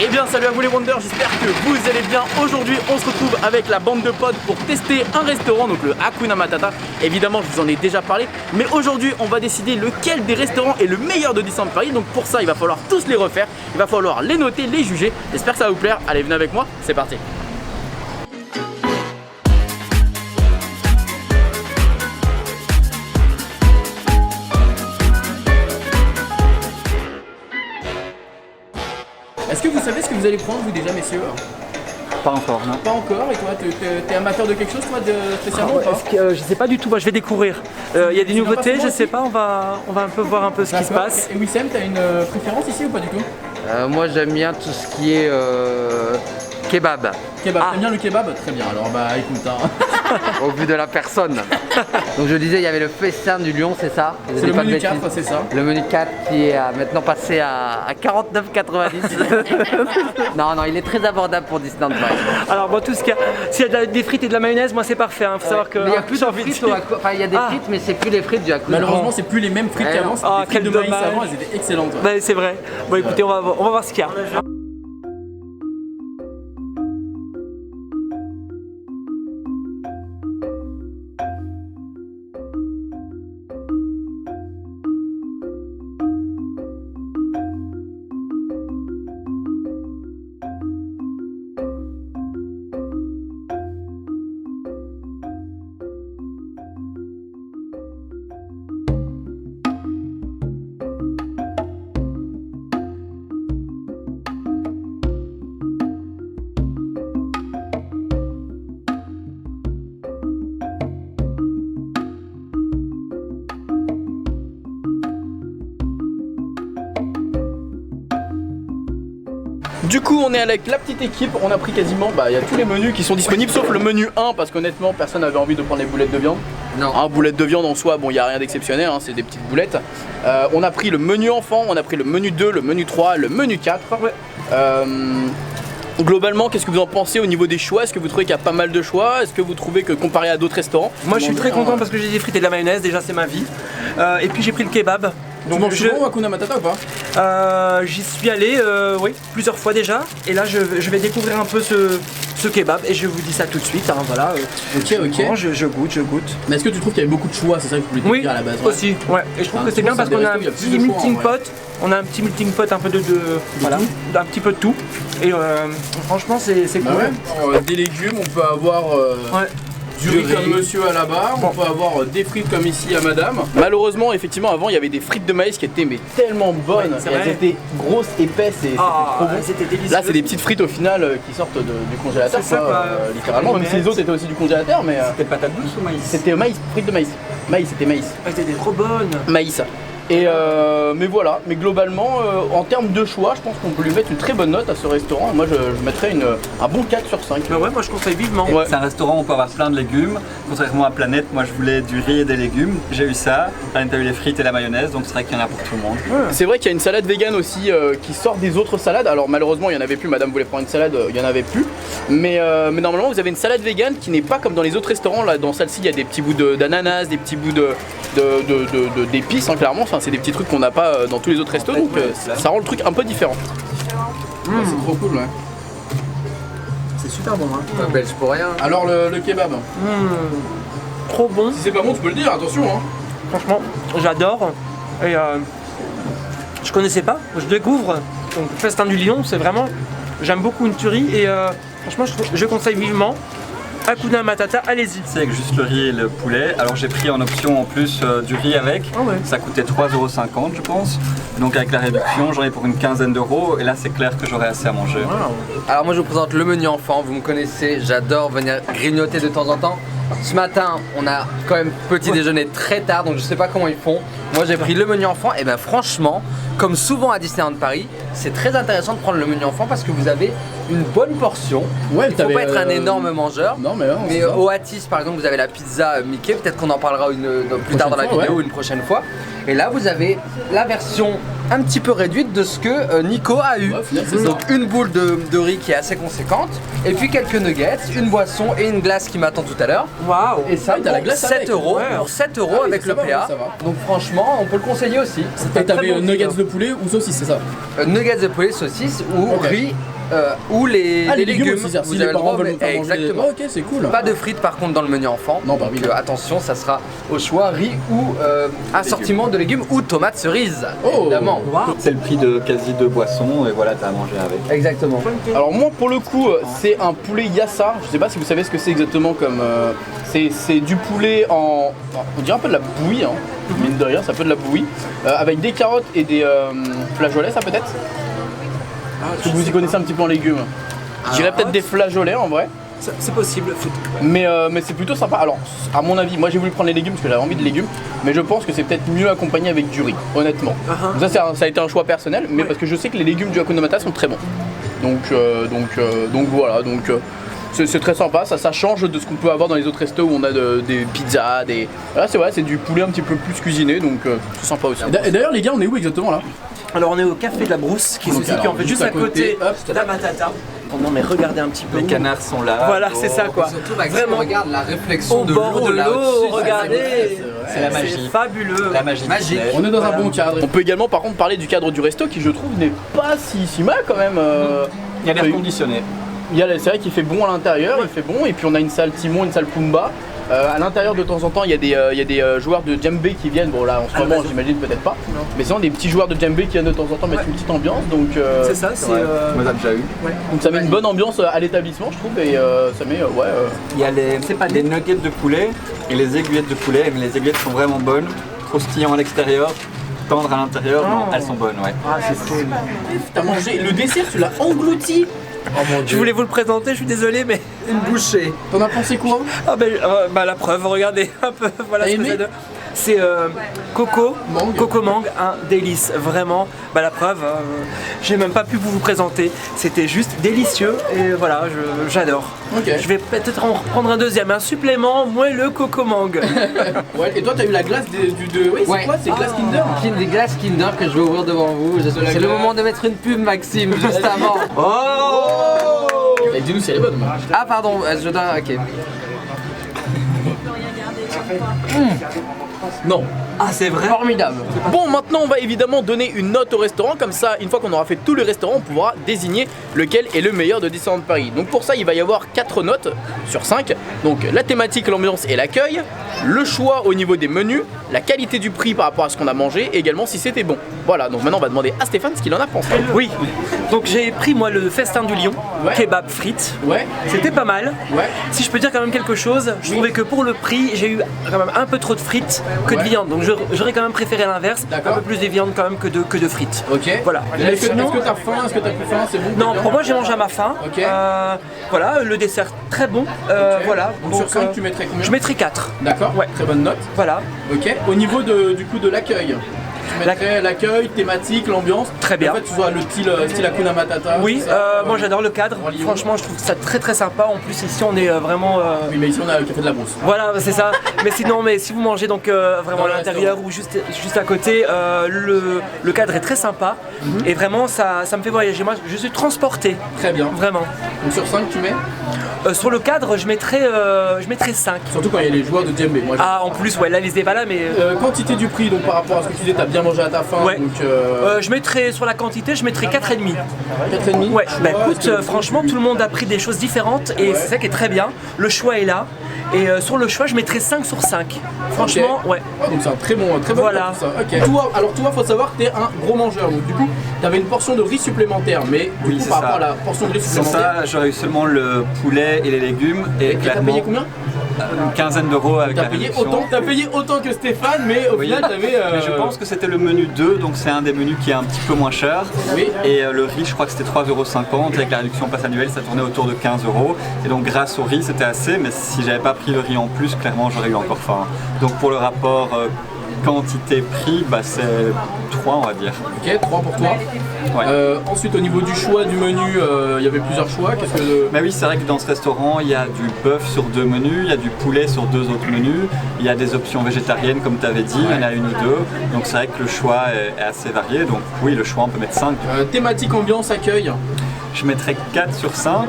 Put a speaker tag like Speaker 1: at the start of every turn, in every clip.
Speaker 1: Eh bien salut à vous les Wonders, j'espère que vous allez bien. Aujourd'hui on se retrouve avec la bande de potes pour tester un restaurant, donc le Hakuna Matata. Évidemment je vous en ai déjà parlé, mais aujourd'hui on va décider lequel des restaurants est le meilleur de Disneyland Paris. Donc pour ça il va falloir tous les refaire, il va falloir les noter, les juger. J'espère que ça va vous plaire, allez venez avec moi, c'est parti. Est-ce que vous savez ce que vous allez prendre vous déjà messieurs?
Speaker 2: Pas encore, non.
Speaker 1: Pas encore, et toi t'es amateur de quelque chose toi spécialement ou pas?
Speaker 2: Je sais pas du tout, je vais découvrir. Il y a des nouveautés, je sais pas, on va un peu voir un peu ce qui se passe.
Speaker 1: Et Wissem, t'as une préférence ici ou pas du tout?
Speaker 3: Moi j'aime bien tout ce qui est kebab.
Speaker 1: Kebab, t'aimes bien le kebab? Très bien, alors bah écoute hein.
Speaker 3: Au vu de la personne. Donc je disais il y avait le festin du lion, c'est ça?
Speaker 1: C'est le menu 4, c'est ça.
Speaker 3: Le menu 4 qui est maintenant passé à 49,90. Non, il est très abordable pour Disneyland Paris.
Speaker 2: Alors bon, tout ce qu'il y a, s'il y a des frites et de la mayonnaise, moi c'est parfait. Faut savoir que.
Speaker 3: Mais il y a plus de frites enfin il y a des frites mais c'est plus les frites du Hakuna.
Speaker 1: Malheureusement c'est plus les mêmes frites qu'avant, c'était des frites de maïs avant, elles étaient excellentes.
Speaker 2: Bah, c'est vrai. Bon écoutez, on va voir ce qu'il y a.
Speaker 1: Du coup on est avec la petite équipe, on a pris quasiment, il y a tous les menus qui sont disponibles sauf le menu 1 parce qu'honnêtement personne n'avait envie de prendre les boulettes de viande.
Speaker 3: Non.
Speaker 1: Boulettes de viande en soi, bon il n'y a rien d'exceptionnel, hein, c'est des petites boulettes. On a pris le menu enfant, on a pris le menu 2, le menu 3, le menu 4.
Speaker 2: Ouais.
Speaker 1: Globalement, qu'est-ce que vous en pensez au niveau des choix? Est-ce que vous trouvez qu'il y a pas mal de choix? Est-ce que vous trouvez que comparé à d'autres restaurants?
Speaker 2: Moi je suis très content parce que j'ai des frites et de la mayonnaise, déjà c'est ma vie. Et puis j'ai pris le kebab.
Speaker 1: Tu manges souvent au Hakuna Matata ou pas?
Speaker 2: J'y suis allé oui, plusieurs fois déjà. Et là je vais découvrir un peu ce kebab et je vous dis ça tout de suite. Hein, voilà.
Speaker 1: Ok.
Speaker 2: Je goûte.
Speaker 1: Mais est-ce que tu trouves qu'il y avait beaucoup de choix? C'est ça que je voulais te dire à la base.
Speaker 2: Oui, aussi. Ouais. Et je trouve que c'est bien parce qu'on a un petit melting pot. On a un petit melting pot un peu voilà, un petit peu de tout. Et franchement c'est cool.
Speaker 1: Ouais. Des légumes, on peut avoir du riz comme monsieur à la barre, on peut avoir des frites comme ici à madame. Malheureusement, effectivement, avant il y avait des frites de maïs qui étaient tellement bonnes, elles étaient grosses, épaisses et c'était trop bon.
Speaker 2: C'était délicieux.
Speaker 1: Là, c'est des petites frites au final qui sortent du congélateur,
Speaker 2: C'est ça, quoi.
Speaker 1: littéralement, même si les autres étaient aussi du congélateur, mais
Speaker 2: C'était patate douce ou maïs?
Speaker 1: c'était maïs, frites de maïs. Maïs, c'était maïs.
Speaker 2: C'était trop bonne.
Speaker 1: Maïs. Et mais voilà, mais globalement en termes de choix, je pense qu'on peut lui mettre une très bonne note à ce restaurant. Moi je mettrais un bon 4 sur 5.
Speaker 2: Ouais, moi je conseille vivement.
Speaker 1: Ouais.
Speaker 4: C'est un restaurant où on peut avoir plein de légumes. Contrairement à Planète, moi je voulais du riz et des légumes. J'ai eu ça. Planète a eu les frites et la mayonnaise, donc c'est vrai qu'il y en a pour tout le monde.
Speaker 1: C'est vrai qu'il y a une salade vegan aussi qui sort des autres salades. Alors malheureusement il n'y en avait plus, madame voulait prendre une salade, il n'y en avait plus. Mais normalement vous avez une salade vegan qui n'est pas comme dans les autres restaurants. Là dans celle-ci il y a des petits bouts d'ananas, des petits bouts d'épices hein, clairement. Enfin, c'est des petits trucs qu'on n'a pas dans tous les autres restos, donc ça rend le truc un peu différent. C'est trop cool, ouais.
Speaker 2: C'est super bon. Hein.
Speaker 3: Pas belge pour rien.
Speaker 1: Alors le kebab.
Speaker 2: Trop bon.
Speaker 1: Si c'est pas bon, tu peux le dire, attention. Hein.
Speaker 2: Franchement, j'adore. Et je connaissais pas, je découvre. Donc Festin du Lion, c'est vraiment. J'aime beaucoup une tuerie et franchement, je conseille vivement. Hakuna Matata, allez-y.
Speaker 4: C'est avec juste le riz et le poulet. Alors j'ai pris en option en plus du riz avec.
Speaker 2: Ah ouais.
Speaker 4: Ça coûtait 3,50 € je pense. Donc avec la réduction, j'en ai pour une quinzaine d'euros. Et là c'est clair que j'aurai assez à manger.
Speaker 2: Wow.
Speaker 3: Alors moi je vous présente le menu enfant, vous me connaissez, j'adore venir grignoter de temps en temps. Ce matin on a quand même petit déjeuner très tard donc je sais pas comment ils font. Moi j'ai pris le menu enfant et ben franchement, comme souvent à Disneyland Paris, c'est très intéressant de prendre le menu enfant parce que vous avez une bonne portion.
Speaker 1: Ouais,
Speaker 3: il faut pas être un énorme mangeur.
Speaker 1: Non mais, non,
Speaker 3: mais au Hattis par exemple vous avez la pizza Mickey, peut-être qu'on en parlera plus tard dans la vidéo une prochaine fois. Et là vous avez la version un petit peu réduite de ce que Nico a eu.
Speaker 1: Ouais, au final, c'est ça.
Speaker 3: Donc une boule de riz qui est assez conséquente, et puis quelques nuggets, une boisson et une glace qui m'attend tout à l'heure.
Speaker 2: Waouh.
Speaker 3: Et ça,
Speaker 1: Ah, t'as la
Speaker 3: pour
Speaker 1: glace
Speaker 3: 7
Speaker 1: avec.
Speaker 3: euros,
Speaker 2: Ouais.
Speaker 3: pour 7 euros
Speaker 1: Ah oui,
Speaker 3: avec
Speaker 1: ça
Speaker 3: le
Speaker 1: va,
Speaker 3: PA.
Speaker 1: ça va.
Speaker 3: Donc franchement, on peut le conseiller aussi.
Speaker 1: Et t'avais
Speaker 3: Très bon
Speaker 1: nuggets
Speaker 3: deal.
Speaker 1: de poulet ou saucisse, c'est ça?
Speaker 3: Nuggets de poulet, saucisses ou
Speaker 1: Ok.
Speaker 3: riz ou les légumes.
Speaker 1: aussi, c'est-à-dire,
Speaker 3: Vous
Speaker 1: si les
Speaker 3: avez le
Speaker 1: parents
Speaker 3: droit,
Speaker 1: veulent nous faire manger.
Speaker 3: exactement.
Speaker 1: Ouais, ok, c'est cool.
Speaker 3: Pas de frites par contre dans le menu enfant.
Speaker 1: Non, bah
Speaker 3: Donc,
Speaker 1: oui.
Speaker 3: attention, ça sera au choix riz ou assortiment de légumes ou tomates cerises.
Speaker 1: Oh.
Speaker 3: Évidemment.
Speaker 4: C'est le prix de quasi 2 boissons et voilà, t'as à manger avec.
Speaker 3: Exactement.
Speaker 1: Alors moi pour le coup c'est un poulet yassa, je sais pas si vous savez ce que c'est exactement comme c'est du poulet on dirait un peu de la bouillie hein. Mine de rien, ça peut de la bouillie avec des carottes et des flageolets ça peut-être. Est-ce que vous y connaissez un petit peu en légumes? Je dirais peut-être des flageolets en vrai.
Speaker 2: C'est possible.
Speaker 1: Mais c'est plutôt sympa. Alors, à mon avis, moi j'ai voulu prendre les légumes parce que j'avais envie de légumes, mais je pense que c'est peut-être mieux accompagné avec du riz, honnêtement. Donc ça a été un choix personnel, mais parce que je sais que les légumes du Hakuna Matata sont très bons. Donc voilà, c'est très sympa, ça change de ce qu'on peut avoir dans les autres restos où on a des pizzas, Là c'est vrai, c'est du poulet un petit peu plus cuisiné, donc c'est sympa aussi. Et d'ailleurs les gars, on est où exactement là?
Speaker 2: Alors on est au café de la Brousse qui se
Speaker 1: Donc,
Speaker 2: situe
Speaker 1: alors,
Speaker 2: en fait
Speaker 1: juste
Speaker 2: juste
Speaker 1: à
Speaker 2: à côté
Speaker 1: côté, hop.
Speaker 2: de la Matata. Oh non mais regardez un petit peu.
Speaker 4: Les
Speaker 2: où-
Speaker 4: canards sont là.
Speaker 2: Voilà, c'est ça quoi.
Speaker 3: Surtout Maxime,
Speaker 2: Vraiment.
Speaker 3: regarde la réflexion
Speaker 2: Au
Speaker 3: de
Speaker 2: bord de
Speaker 3: là
Speaker 2: l'eau,
Speaker 3: au-dessus,
Speaker 2: regardez.
Speaker 4: C'est la magie.
Speaker 2: C'est fabuleux.
Speaker 4: La magie.
Speaker 3: Magique.
Speaker 4: Disney.
Speaker 1: On est dans un bon cadre. On peut également par contre parler du cadre du resto qui je trouve n'est pas si mal quand même.
Speaker 4: Il y a l'air conditionné.
Speaker 1: C'est vrai qu'il fait bon à l'intérieur, il fait bon, et puis on a une salle Timon, une salle Pumba. À l'intérieur de temps en temps il y a des joueurs de djembé qui viennent, bon là en ce moment j'imagine peut-être pas, mais sinon des petits joueurs de djembé qui viennent de temps en temps mettre une petite ambiance, donc,
Speaker 2: C'est ça, c'est.
Speaker 4: Moi, j'ai déjà eu.
Speaker 1: donc ça met une bonne ambiance à l'établissement je trouve, et ça met
Speaker 4: Il y a les nuggets de poulet et les aiguillettes de poulet, mais les aiguillettes sont vraiment bonnes, croustillant à l'extérieur, tendre à l'intérieur, non, elles sont bonnes, ouais.
Speaker 2: Ah c'est cool.
Speaker 1: T'as mangé le dessert, tu l'as englouti.
Speaker 3: Oh mon
Speaker 2: Je
Speaker 3: dieu.
Speaker 2: voulais vous le présenter, je suis désolé mais.
Speaker 3: Une bouchée.
Speaker 1: T'en as pensé quoi?
Speaker 2: Ah bah la preuve, regardez un peu, voilà
Speaker 1: T'as
Speaker 2: ce que
Speaker 1: aimé
Speaker 2: ça donne. C'est coco
Speaker 1: Mangue.
Speaker 2: mangue, un délice, vraiment. Bah la preuve, j'ai même pas pu vous présenter. C'était juste délicieux et voilà, j'adore.
Speaker 1: Ok.
Speaker 2: Je vais peut-être en reprendre un deuxième, un supplément, moi le coco mangue.
Speaker 1: Ouais, et toi t'as eu la glace oui, c'est
Speaker 3: Ouais.
Speaker 1: quoi? C'est glace Kinder?
Speaker 3: Des glaces Kinder que je vais ouvrir devant vous.
Speaker 1: la
Speaker 3: C'est le
Speaker 1: glace.
Speaker 3: moment de mettre une pub, Maxime, juste avant. Oh.
Speaker 1: Et dis-nous si elle est bonne. moi.
Speaker 3: Ah pardon, je dois. Ok.
Speaker 1: Non.
Speaker 2: Ah c'est vrai.
Speaker 3: Formidable.
Speaker 1: Bon, maintenant on va évidemment donner une note au restaurant, comme ça une fois qu'on aura fait tout le restaurant on pourra désigner lequel est le meilleur de Disneyland Paris. Donc pour ça il va y avoir 4 notes sur 5, donc la thématique, l'ambiance et l'accueil, le choix au niveau des menus, la qualité du prix par rapport à ce qu'on a mangé et également si c'était bon. Voilà, donc maintenant on va demander à Stéphane ce qu'il en a pensé.
Speaker 2: Oui, donc j'ai pris moi le festin du lion,
Speaker 1: Ouais.
Speaker 2: kebab frites.
Speaker 1: Ouais,
Speaker 2: C'était pas mal.
Speaker 1: ouais.
Speaker 2: Si je peux dire quand même quelque chose, je trouvais que pour le prix, j'ai eu quand même un peu trop de frites que de
Speaker 1: Ouais.
Speaker 2: viande. Donc j'aurais quand même préféré l'inverse, un
Speaker 1: D'accord.
Speaker 2: peu plus de viande quand même que de frites.
Speaker 1: Ok.
Speaker 2: Voilà.
Speaker 1: Est-ce que
Speaker 2: Sinon-
Speaker 1: t'as faim? Est-ce que t'as plus faim? C'est bon?
Speaker 2: Non, pour moi j'ai mangé à ma faim.
Speaker 1: Ok.
Speaker 2: Voilà, le dessert très bon.
Speaker 1: Ok.
Speaker 2: Voilà.
Speaker 1: Donc sur 5 tu mettrais combien?
Speaker 2: Je mettrais 4.
Speaker 1: D'accord,
Speaker 2: Ouais.
Speaker 1: très bonne note.
Speaker 2: Voilà.
Speaker 1: Ok. Au niveau du coup de l'accueil, tu mettrais l'accueil, thématique, l'ambiance.
Speaker 2: Très bien.
Speaker 1: En fait, tu vois le style Hakuna Matata.
Speaker 2: Oui,
Speaker 1: tout ça.
Speaker 2: moi j'adore le cadre.
Speaker 1: Roi Lion.
Speaker 2: Franchement, je trouve ça très très sympa. En plus ici on est vraiment.
Speaker 1: Oui, mais ici on a le café de la Brousse.
Speaker 2: Voilà, c'est ça. Mais sinon, si vous mangez donc vraiment
Speaker 1: Dans
Speaker 2: à
Speaker 1: le
Speaker 2: l'intérieur ou juste à côté, le cadre est très sympa. Et vraiment, ça me fait voyager. Moi, je suis transporté,
Speaker 1: Très bien.
Speaker 2: vraiment.
Speaker 1: Donc sur 5 tu mets?
Speaker 2: Sur le cadre, je mettrais 5.
Speaker 1: Surtout quand il y a les joueurs de djembé. Moi,
Speaker 2: Ah, en plus, ouais, là, les états là, mais
Speaker 1: quantité du prix, donc par rapport à ce que tu disais, t'as bien mangé à ta faim.
Speaker 2: Ouais.
Speaker 1: Donc
Speaker 2: je mettrais sur la quantité, je mettrais 4,5.
Speaker 1: 4,5.
Speaker 2: Ouais, bah
Speaker 1: Choix,
Speaker 2: écoute,
Speaker 1: est-ce que-
Speaker 2: franchement, tout le monde a pris des choses différentes et
Speaker 1: Ouais.
Speaker 2: c'est ça qui est très bien. Le choix est là. Et sur le choix, je mettrais 5 sur 5. Franchement,
Speaker 1: Ok.
Speaker 2: ouais.
Speaker 1: Ah, donc c'est un très bon
Speaker 2: Voilà.
Speaker 1: tout ça. Ok. Toi, faut savoir que t'es un gros mangeur. Donc du coup, t'avais une portion de riz supplémentaire, mais du
Speaker 4: Oui,
Speaker 1: coup,
Speaker 4: c'est
Speaker 1: par
Speaker 4: ça.
Speaker 1: rapport à la portion de riz
Speaker 4: Sur
Speaker 1: supplémentaire,
Speaker 4: ça, j'aurais eu seulement le poulet et les légumes et
Speaker 1: et t'as
Speaker 4: clairement
Speaker 1: payé combien?
Speaker 4: une quinzaine d'euros avec
Speaker 1: T'as
Speaker 4: la
Speaker 1: payé
Speaker 4: réduction.
Speaker 1: autant. T'as payé autant que Stéphane, mais au
Speaker 4: Oui.
Speaker 1: final, t'avais.
Speaker 4: Mais je pense que c'était le menu 2, donc c'est un des menus qui est un petit peu moins cher.
Speaker 1: Oui.
Speaker 4: Et le riz, je crois que c'était 3,50 €. Avec la réduction passe annuelle, ça tournait autour de 15 €. Et donc grâce au riz, c'était assez. Mais si j'avais pas pris le riz en plus, clairement, j'aurais eu encore faim. Donc pour le rapport Quantité-prix, bah, c'est 3 on va dire.
Speaker 1: Ok, 3 pour toi.
Speaker 4: Ouais.
Speaker 1: Ensuite, au niveau du choix du menu, il y avait plusieurs choix. Qu'est-ce que...
Speaker 4: Mais oui, c'est vrai que dans ce restaurant, il y a du bœuf sur 2 menus, il y a du poulet sur 2 autres menus, il y a des options végétariennes comme tu avais dit, il y en a 1 ou 2. Donc c'est vrai que le choix est assez varié. Donc oui, le choix, on peut mettre 5.
Speaker 1: Thématique, ambiance, accueil.
Speaker 4: Je mettrais 4 sur 5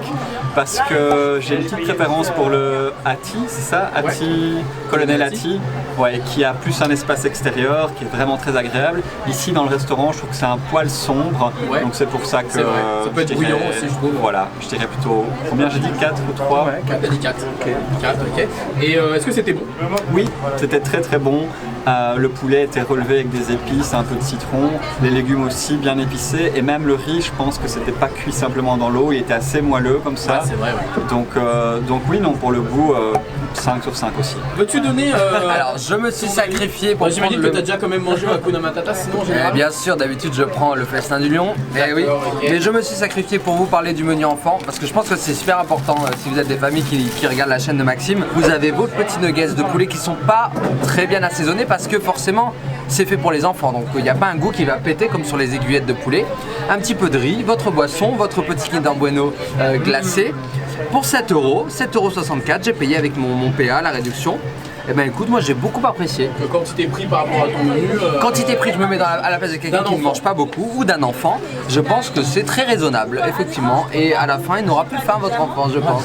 Speaker 4: parce que j'ai une petite préférence pour le Hatti, c'est ça? Hatti, Colonel Hatti, ouais, qui a plus un espace extérieur, qui est vraiment très agréable. Ici dans le restaurant, je trouve que c'est un poil sombre, donc c'est pour ça que...
Speaker 1: C'est vrai, ça peut être bruyant aussi, je trouve.
Speaker 4: Voilà, je dirais plutôt... Combien j'ai dit? 4 ou 3?
Speaker 1: Ouais, 4, t'as dit 4. Ok. 4, ok. Et est-ce que c'était bon?
Speaker 4: Oui, c'était très très bon. Le poulet était relevé avec des épices, un peu de citron, les légumes aussi bien épicés et même le riz, je pense que c'était pas cuit simplement dans l'eau, il était assez moelleux comme ça.
Speaker 1: Ouais, c'est vrai, ouais.
Speaker 4: Donc oui, non, pour le goût, 5 sur 5 aussi.
Speaker 1: Veux-tu donner
Speaker 3: Alors je me suis sacrifié pour
Speaker 1: j'imagine
Speaker 3: prendre
Speaker 1: que t'as déjà quand même mangé au Hakuna Matata, sinon en général.
Speaker 3: Bien sûr, d'habitude je prends le festin du lion. Mais oui.
Speaker 1: ok.
Speaker 3: Mais je me suis sacrifié pour vous parler du menu enfant parce que je pense que c'est super important si vous êtes des familles qui regardent la chaîne de Maxime. Vous avez vos petits nuggets de poulet qui sont pas très bien assaisonnés parce que forcément c'est fait pour les enfants. Donc il n'y a pas un goût qui va péter comme sur les aiguillettes de poulet. Un petit peu de riz, votre boisson, votre petit Kinder Bueno glacé. Pour 7 €, 7,64 €, j'ai payé avec mon PA, la réduction. Eh ben écoute, moi j'ai beaucoup apprécié.
Speaker 1: Quantité prix par rapport à ton menu.
Speaker 3: Quantité prix, je me mets à la place de quelqu'un qui ne mange pas beaucoup ou d'un enfant. Je pense que c'est très raisonnable, effectivement. Et à la fin, il n'aura plus faim, votre enfant, je pense.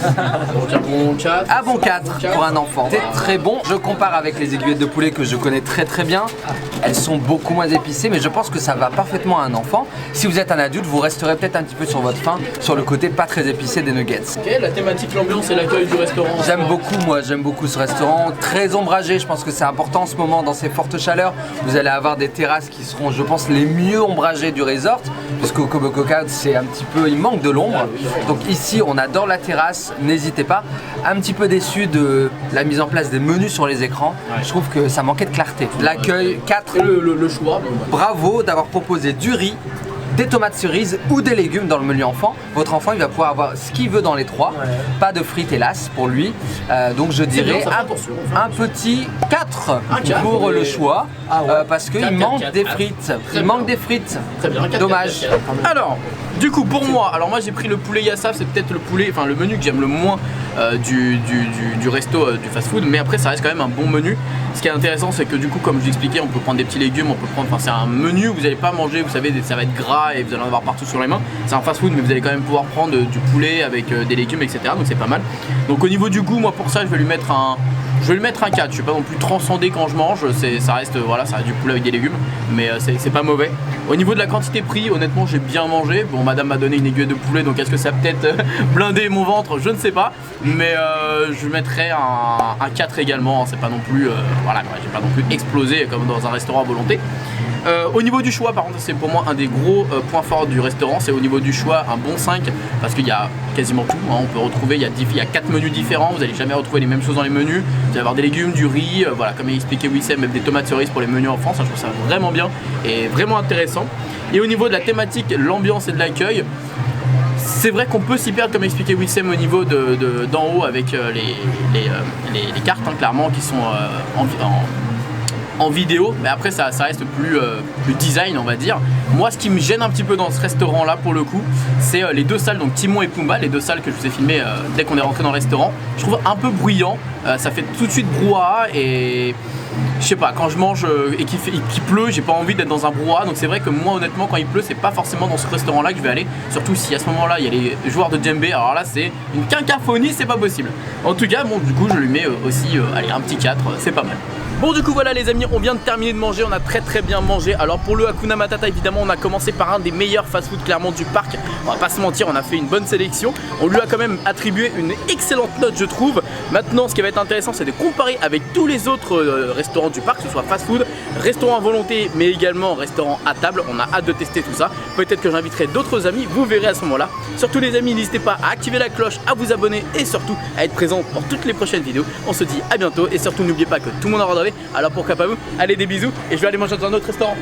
Speaker 1: Bon 4.
Speaker 3: Ah bon 4 pour un enfant. C'est très bon. Je compare avec les aiguillettes de poulet que je connais très très bien. Elles sont beaucoup moins épicées, mais je pense que ça va parfaitement à un enfant. Si vous êtes un adulte, vous resterez peut-être un petit peu sur votre faim, sur le côté pas très épicé des nuggets.
Speaker 1: Ok, la thématique, l'ambiance et l'accueil du restaurant.
Speaker 3: J'aime beaucoup ce restaurant. Très ombragé, je pense que c'est important en ce moment dans ces fortes chaleurs. Vous allez avoir des terrasses qui seront, je pense, les mieux ombragées du resort, puisque au Kobo Koka, c'est un petit peu, il manque de l'ombre. Donc ici, on adore la terrasse, n'hésitez pas. Un petit peu déçu de la mise en place des menus sur les écrans. Je trouve que ça manquait de clarté. L'accueil, 4.
Speaker 1: Et le choix.
Speaker 3: Bravo d'avoir proposé du riz, des tomates cerises ou des légumes dans le menu enfant. Votre enfant il va pouvoir avoir ce qu'il veut dans les 3. Pas de frites hélas pour lui. Donc je dirais un petit 4 pour le choix. Parce qu'il manque des frites. Il manque des frites.
Speaker 1: Très bien, 4,
Speaker 3: dommage.
Speaker 1: 4, 4. Alors, du coup pour moi, moi j'ai pris le poulet Yassaf, c'est peut-être le poulet, enfin le menu que j'aime le moins du resto du fast food, mais après ça reste quand même un bon menu. Ce qui est intéressant c'est que du coup comme je vous expliquais, on peut prendre des petits légumes, on peut prendre, c'est un menu où vous n'allez pas manger, vous savez, ça va être gras et vous allez en avoir partout sur les mains. C'est un fast food mais vous allez quand même pouvoir prendre du poulet avec des légumes etc, donc c'est pas mal. Donc au niveau du goût, moi pour ça je vais lui mettre un 4, je suis pas non plus transcendé quand je mange, ça reste du poulet avec des légumes, mais c'est pas mauvais. Au niveau de la quantité prix, honnêtement j'ai bien mangé. Bon, madame m'a donné une aiguille de poulet, donc est-ce que ça a peut-être blindé mon ventre, je ne sais pas, mais je mettrai un 4 également, c'est pas non plus, j'ai pas non plus explosé comme dans un restaurant à volonté. Au niveau du choix, par contre, c'est pour moi un des gros points forts du restaurant. C'est au niveau du choix un bon 5 parce qu'il y a quasiment tout. On peut retrouver, il y a 4 menus différents. Vous n'allez jamais retrouver les mêmes choses dans les menus. Vous allez avoir des légumes, du riz, comme il expliquait Wissem, même des tomates cerises pour les menus enfants. Ça, je trouve ça vraiment bien et vraiment intéressant. Et au niveau de la thématique, l'ambiance et de l'accueil, c'est vrai qu'on peut s'y perdre, comme expliquait Wissem, au niveau d'en haut avec les cartes, clairement, qui sont en vidéo, mais après ça reste plus design, on va dire. Moi, ce qui me gêne un petit peu dans ce restaurant là pour le coup, c'est les 2 salles, donc Timon et Pumba, les 2 salles que je vous ai filmées dès qu'on est rentré dans le restaurant. Je trouve un peu bruyant, ça fait tout de suite brouhaha et je sais pas, quand je mange et qu'il pleut, j'ai pas envie d'être dans un brouhaha. Donc c'est vrai que moi honnêtement quand il pleut, c'est pas forcément dans ce restaurant là que je vais aller, surtout si à ce moment là il y a les joueurs de djembé. Alors là c'est une quinquaphonie, c'est pas possible. En tout cas bon, du coup je lui mets aussi un petit 4, c'est pas mal. Bon, du coup voilà les amis, on vient de terminer de manger, on a très bien mangé. Alors pour le Hakuna Matata, évidemment on a commencé par un des meilleurs fast-food clairement du parc. On va pas se mentir, on a fait une bonne sélection. On lui a quand même attribué une excellente note, je trouve. Maintenant ce qui va être intéressant, c'est de comparer avec tous les autres restaurants du parc, que ce soit fast-food, restaurant à volonté, mais également restaurant à table. On a hâte de tester tout ça. Peut-être que j'inviterai d'autres amis, vous verrez à ce moment là. Surtout les amis, n'hésitez pas à activer la cloche, à vous abonner et surtout à être présent pour toutes les prochaines vidéos. On se dit à bientôt et surtout n'oubliez pas que tout le monde aura rêvé. Alors pourquoi pas vous, allez des bisous et je vais aller manger dans un autre restaurant.